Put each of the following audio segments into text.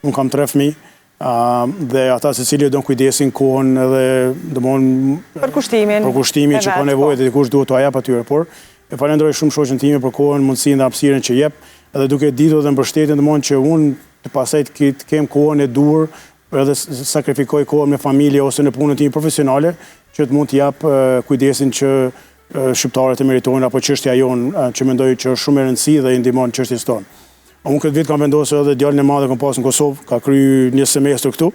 Unë kam 3 fëmijë, dhe ata se cili do në kujdesin kohën edhe për kushtimin që ka nevojë dhe dikush duhet të ajap atyre, por e falenderoj shumë shoqën time për kohën, mundësinë dhe hapësirën që jep, edhe duke ditur dhe mbështetjen që unë të pasaj të kem kohën e duhur edhe sakrifikoj kohën me familje ose në punën time profesionale që të mund të jap kujdesin që shqiptarët e meritojnë apo çështja jonë që mendoj që është shumë e rëndësishme dhe i ndihmon çështjes tonë. Unë këtë vit kam vendosur edhe djalin e madhe kam pasur në Kosovë, ka kryer një semestër këtu.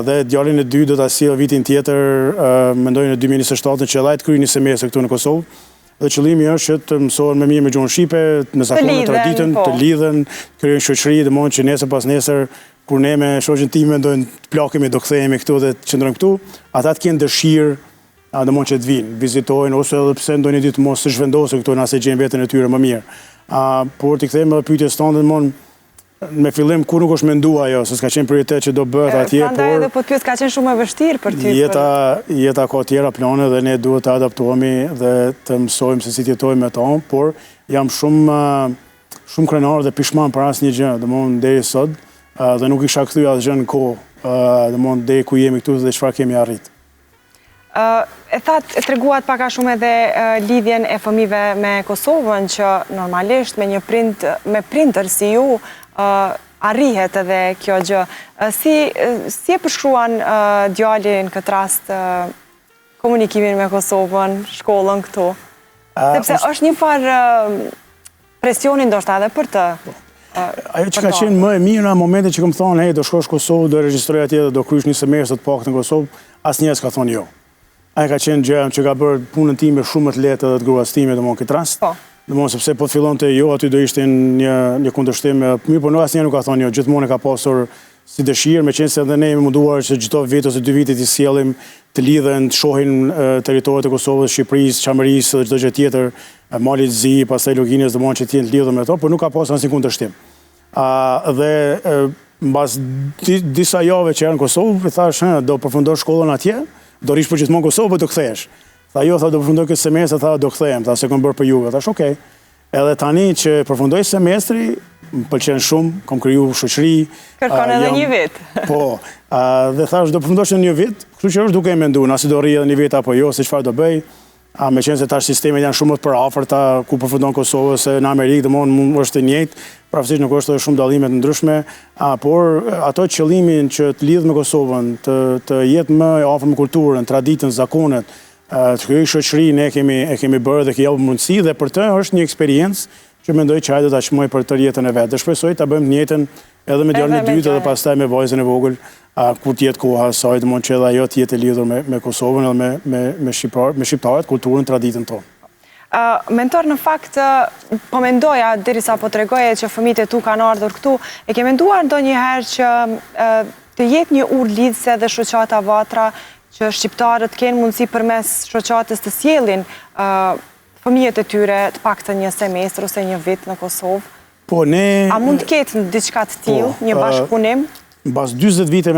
Dhe djalin e dytë do ta sjell vitin tjetër, mendoj në 2027 që ai të kryejë një semestër këtu në Kosovë. Dhe qëllimi është që të mësohen më mirë me gjuhën shqipe, në zakonin e traditën, të lidhen, të krijojnë shoqëri, domthonjë që nesër pas nesër kur ne me shoqën time mendojnë të plakemi do kthehemi këtu dhe të qëndrojmë këtu, ata të kenë dëshirë domthonjë që të vinë, vizitojnë ose edhe pse ndonjë ditë mos të zhvendosen këtu nëse gjejnë veten e tyre më mirë. Por t'i kthejmë edhe pyetjes tonë me fillim kur nuk është menduar ajo, se s'ka qenë prioritet që do bëhet atje, por prandaj edhe po të pyet, ka qenë shumë e vështirë për ty. Jeta ka tjera plane dhe ne duhet të adaptohemi dhe të mësojmë se si të jetojmë me to, por jam shumë krenar dhe pishman për asnjë gjë, domthonë deri sot, dhe nuk isha kthyer asgjë në kohë, domthonë deri ku jemi këtu dhe çfarë kemi arrit. E treguat pak a shumë edhe lidhjen e fëmijëve me Kosovën, që normalisht me një printër si ju arrihet edhe kjo gjë. Si e përshkruan djalin këtë rast komunikimin me Kosovën, shkollën këtu? Sepse është një farë presioni ndoshta edhe për të. Ajo që ka qenë më e mirë në momentin që kam thonë, do shkosh në Kosovë, do regjistroj atje dhe do kryesh një semestër të paktën në Kosovë, asnjëherë s'ka thonë jo. Ai ka qenë gjë që ka bërë punën time shumë më të lehtë edhe të gruas time domthonë këtë rast. Domthonë sepse po fillonte jo, aty do ishte një kundërshtim mirë, por asnjëherë nuk ka thonë jo, gjithmonë e ka pasur si dëshirë, meqense edhe ne jemi munduar që çdo vit ose 2 vite të sjellim, të lidhen, të shohin territoret e Kosovës, Shqipërisë, Çamërisë dhe çdo gjë tjetër, Malit Zi, pastaj Loginës, domthonë që të jenë të lidhur me to, por nuk ka pasur asnjë kundërshtim. Dhe mbas disa javë që janë në Kosovë, i thash, do përfundosh shkollën atje, do rish për gjithmonë Kosovë, po do kthehesh. Tha jo, tha do përfundoj këtë semestër, tha do kthehem, tha se kam bërë për juve. Thash okay. Edhe tani që përfundoj semestri, më pëlqen shumë, kam kriju shoqëri. Kërkon edhe një vit. Po, dhe thash do përfundosh në një vit, kështu që është duke e menduar, nëse do rri edhe një vit apo jo, se çfarë do bëj. Meqense tash sistemet janë shumë më të përafërta ku përfundon Kosova se në Amerikë, domthonë është e njëjtë, prapësisht nuk është edhe shumë dallime të ndryshme, por ato qëllimin që të lidh me Kosovën, të jetë më afër me kulturën, traditën, zakonet, të krijojë shoqëri, ne e kemi bërë dhe kemi mundësi dhe për të është një eksperiencë që mendoj që ai do ta çmoj për të jetën e vet. Dhe shpresoj ta bëjmë të njëjtën edhe me djalin e dytë dhe pastaj me vajzën e vogël, kur të jetë koha saj, domthonë që edhe ajo të jetë e lidhur me Kosovën edhe me shqiptarët, kulturën, traditën tonë. Mentor, në fakt, po mendoja, derisa po tregoje që fëmijët e tu kanë ardhur këtu, e ke menduar ndonjëherë që të jetë një urë lidhse dhe shoqata vatra, që shqiptarët kenë mundësi përmes shoqatës të sjellin fëmijët e tyre të paktën një semestër ose një vit në Kosovë? Po ne... A mund të ketë diçka të tillë, një bashkëpunim? Mbas 40 vite me